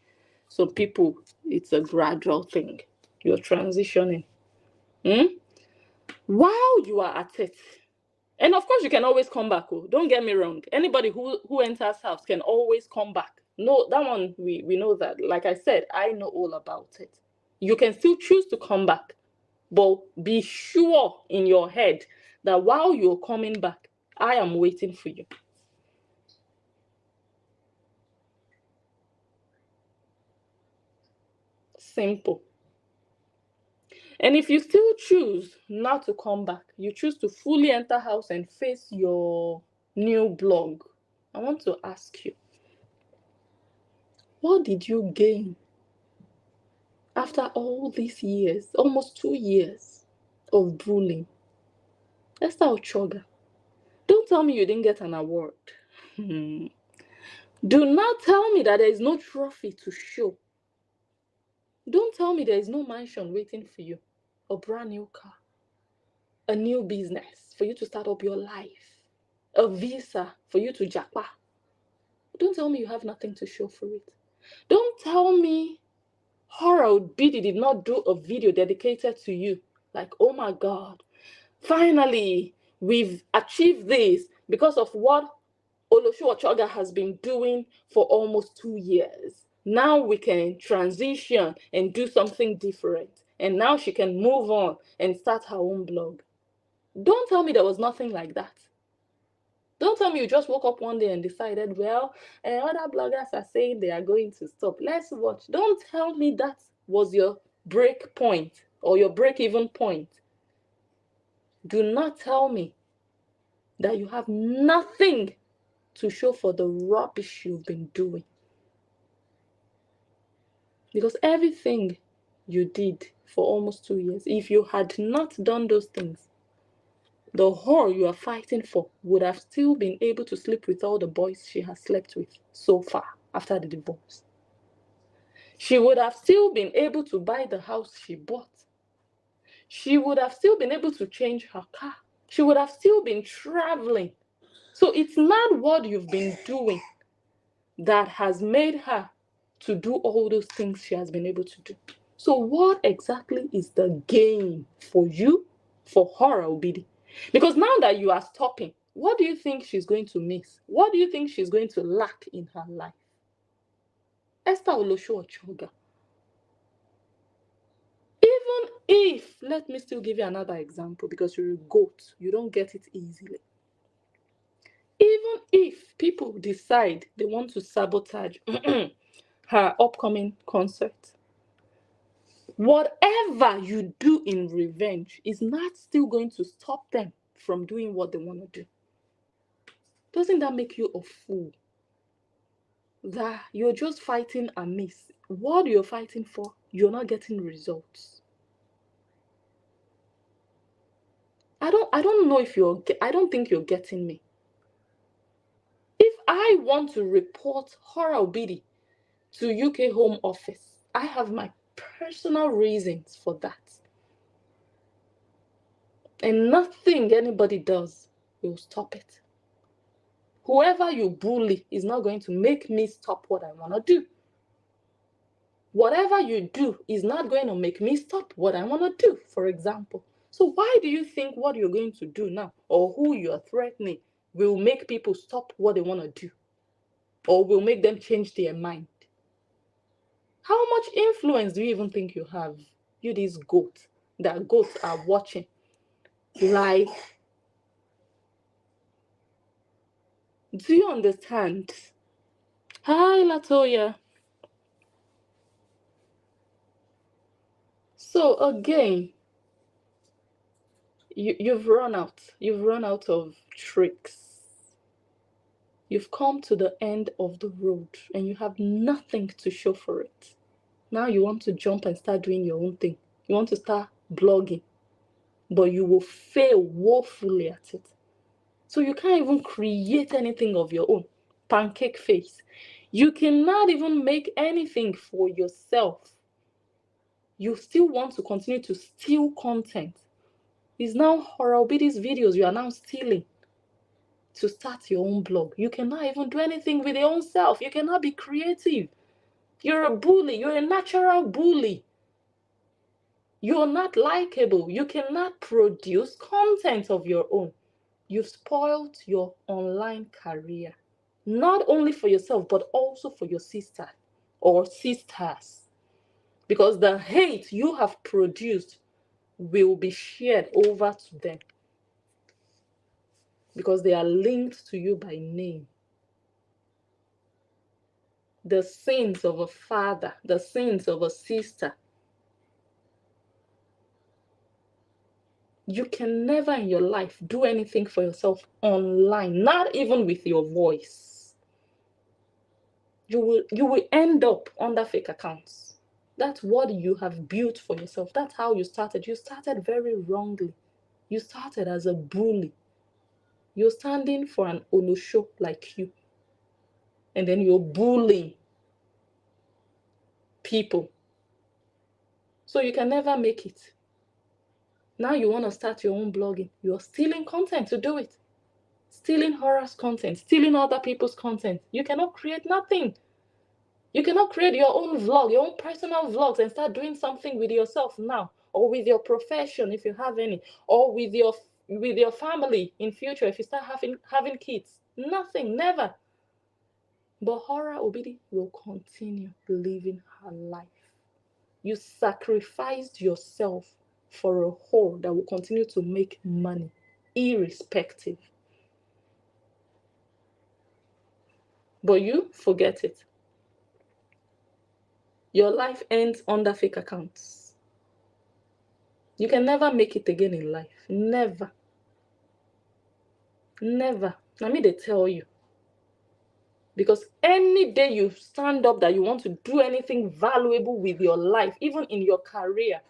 Some people, it's a gradual thing. You're transitioning. While you are at it, and of course you can always come back. Oh, don't get me wrong. Anybody who enters house can always come back. No, that one we know that. Like I said, I know all about it. You can still choose to come back. But be sure in your head that while you're coming back, I am waiting for you. Simple. And if you still choose not to come back, you choose to fully enter house and face your new blog, I want to ask you, what did you gain after all these years, almost 2 years of bullying? Esther Ochoga, don't tell me you didn't get an award. Do not tell me that there is no trophy to show. Don't tell me there is no mansion waiting for you, a brand new car, a new business for you to start up your life, a visa for you to japa. Don't tell me you have nothing to show for it. Don't tell me Harold Biddy did not do a video dedicated to you. Like, oh my God, finally, we've achieved this because of what Oloshu Ochoga has been doing for almost 2 years. Now we can transition and do something different. And now she can move on and start her own blog. Don't tell me there was nothing like that. Don't tell me you just woke up one day and decided, well, other bloggers are saying they are going to stop. Let's watch. Don't tell me that was your break point or your break-even point. Do not tell me that you have nothing to show for the rubbish you've been doing. Because everything you did for almost 2 years, if you had not done those things, the whore you are fighting for would have still been able to sleep with all the boys she has slept with so far after the divorce. She would have still been able to buy the house she bought. She would have still been able to change her car. She would have still been traveling. So it's not what you've been doing that has made her to do all those things she has been able to do. So what exactly is the gain for you, for her, Obidi? Because now that you are stopping, what do you think she's going to miss? What do you think she's going to lack in her life? Esther Olosho Ochoga. Even if, let me still give you another example, because you're a goat, you don't get it easily. Even if people decide they want to sabotage her upcoming concert, whatever you do in revenge is not still going to stop them from doing what they want to do. Doesn't that make you a fool? That you're just fighting a miss. What you're fighting for, you're not getting results. I don't know if I don't think you're getting me. If I want to report Hora Obidi to UK Home Office, I have my personal reasons for that. And nothing anybody does will stop it. Whoever you bully is not going to make me stop what I want to do. Whatever you do is not going to make me stop what I want to do, for example. So why do you think what you're going to do now, or who you're threatening, will make people stop what they want to do? Or will make them change their mind? How much influence do you even think you have? You, these goats, that goats are watching. Like, do you understand? Hi, Latoya. So again, you've run out. You've run out of tricks. You've come to the end of the road and you have nothing to show for it. Now you want to jump and start doing your own thing. You want to start blogging, but you will fail woefully at it. So you can't even create anything of your own. Pancake face. You cannot even make anything for yourself. You still want to continue to steal content. It's now Horobidi's videos you are now stealing to start your own blog. You cannot even do anything with your own self. You cannot be creative. You're a bully. You're a natural bully. You're not likable. You cannot produce content of your own. You've spoiled your online career. Not only for yourself, but also for your sister or sisters. Because the hate you have produced will be shared over to them. Because they are linked to you by name. The sins of a father, the sins of a sister. You can never in your life do anything for yourself online, not even with your voice. You will end up under fake accounts. That's what you have built for yourself. That's how you started. You started very wrongly. You started as a bully. You're standing for an Olosho like you. And then you're bullying people. So you can never make it. Now you want to start your own blogging. You're stealing content to do it. Stealing horror's content, stealing other people's content. You cannot create nothing. You cannot create your own vlog, your own personal vlogs, and start doing something with yourself now, or with your profession if you have any, or with your family in future if you start having kids. Nothing, never. But Hora Obidi will continue living her life. You sacrificed yourself for a whore that will continue to make money, irrespective. But you forget it. Your life ends under fake accounts. You can never make it again in life. Never. Never. Let me tell you. Because any day you stand up that you want to do anything valuable with your life, even in your career,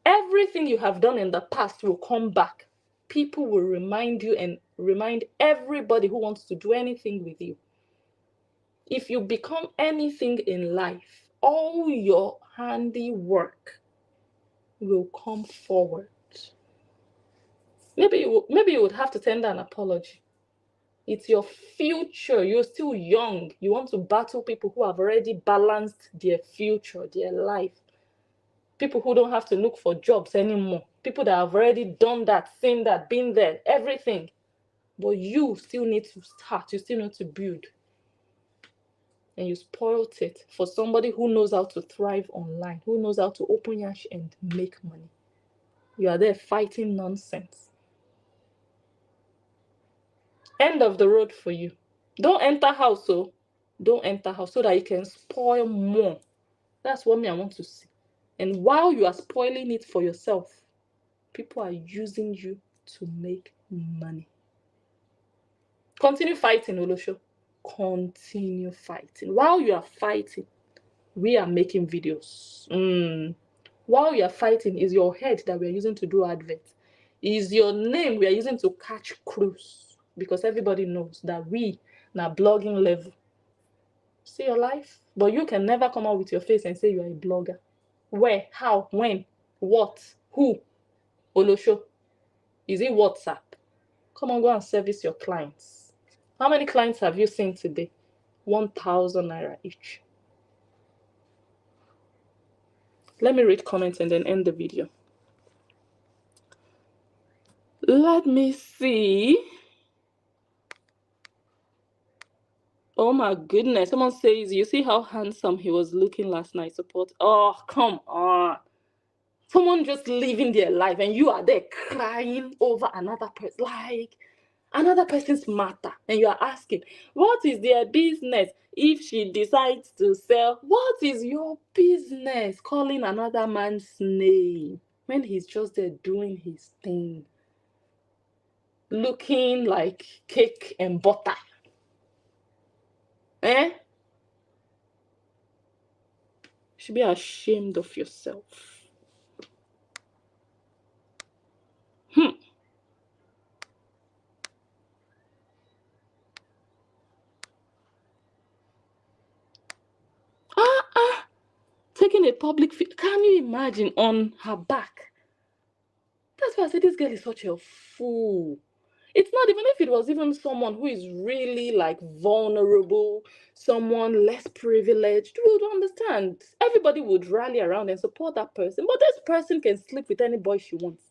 everything you have done in the past will come back. People will remind you and remind everybody who wants to do anything with you. If you become anything in life, all your handiwork will come forward. Maybe you would have to tender an apology. It's your future. You're still young. You want to battle people who have already balanced their future, their life. People who don't have to look for jobs anymore. People that have already done that, seen that, been there, everything. But you still need to start. You still need to build. And you spoilt it for somebody who knows how to thrive online, who knows how to open yash and make money. You are there fighting nonsense. End of the road for you. Don't enter house, so don't enter house so that you can spoil more. That's what I want to see. And while you are spoiling it for yourself, people are using you to make money. Continue fighting, Olosho. Continue fighting. While you are fighting, we are making videos. While you are fighting, is your head that we are using to do adverts. Is your name we are using to catch crews. Because everybody knows that we, na blogging level. See your life? But you can never come out with your face and say you are a blogger. Where? How? When? What? Who? Olosho? Is it WhatsApp? Come on, go and service your clients. How many clients have you seen today? 1,000 Naira each. Let me read comments and then end the video. Let me see. Oh my goodness. Someone says, you see how handsome he was looking last night? Support. Oh, come on. Someone just living their life and you are there crying over another person. Like, another person's matter. And you are asking, what is their business if she decides to sell? What is your business calling another man's name when he's just there doing his thing? Looking like cake and butter. Eh? You should be ashamed of yourself. Taking a public can you imagine, on her back? That's why I say this girl is such a fool. It's not even if it was even someone who is really like vulnerable, someone less privileged, we would understand. Everybody would rally around and support that person. But this person can sleep with any boy she wants.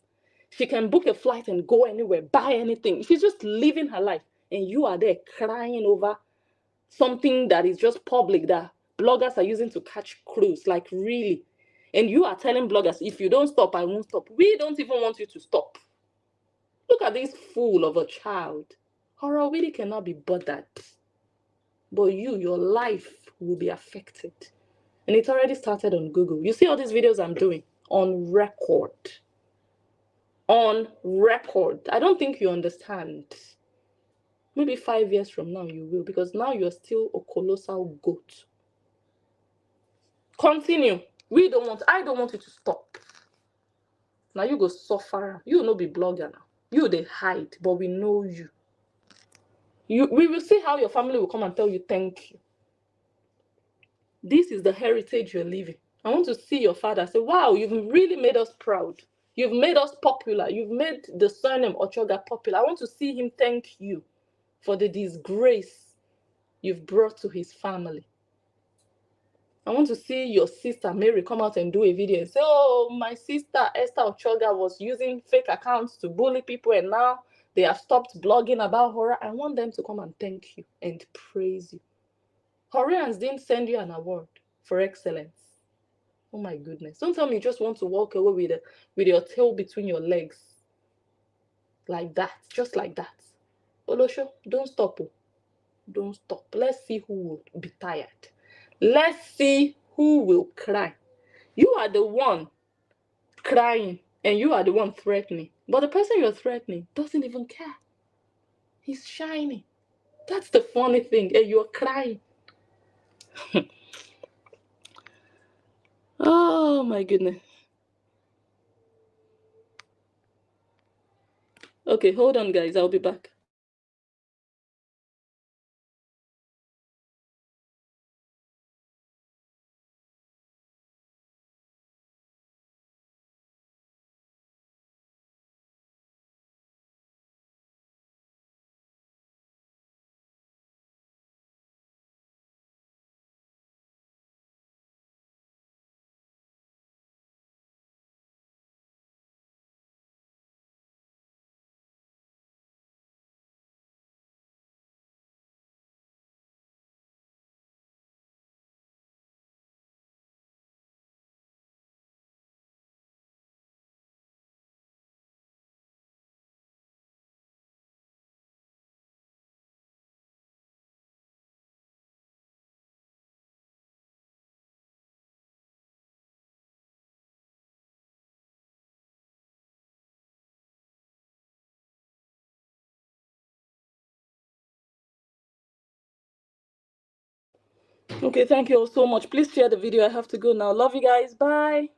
She can book a flight and go anywhere, buy anything. She's just living her life. And you are there crying over something that is just public that bloggers are using to catch crews. Like, really? And you are telling bloggers, if you don't stop, I won't stop. We don't even want you to stop. Look at this fool of a child. Horror really cannot be bothered. But your life will be affected. And it's already started on Google. You see all these videos I'm doing? On record. On record. I don't think you understand. Maybe 5 years from now you will, because now you're still a colossal goat. Continue. I don't want you to stop. Now you go suffer. You no be blogger now. You they hide, but we know you. We will see how your family will come and tell you thank you. This is the heritage you're leaving. I want to see your father say, wow, you've really made us proud. You've made us popular. You've made the surname Ochoga popular. I want to see him thank you for the disgrace you've brought to his family. I want to see your sister Mary come out and do a video and say, oh, my sister Esther Ochoga was using fake accounts to bully people and now they have stopped blogging about horror. I want them to come and thank you and praise you. Koreans didn't send you an award for excellence. Oh my goodness. Don't tell me you just want to walk away with your tail between your legs. Like that. Just like that. Olosho, don't stop. Don't stop. Let's see who will be tired. Let's see who will cry. You are the one crying and you are the one threatening. But the person you're threatening doesn't even care. He's shining. That's the funny thing. And you're crying. Oh my goodness. Okay, hold on, guys. I'll be back. Okay, thank you all so much. Please share the video. I have to go now. Love you guys. Bye.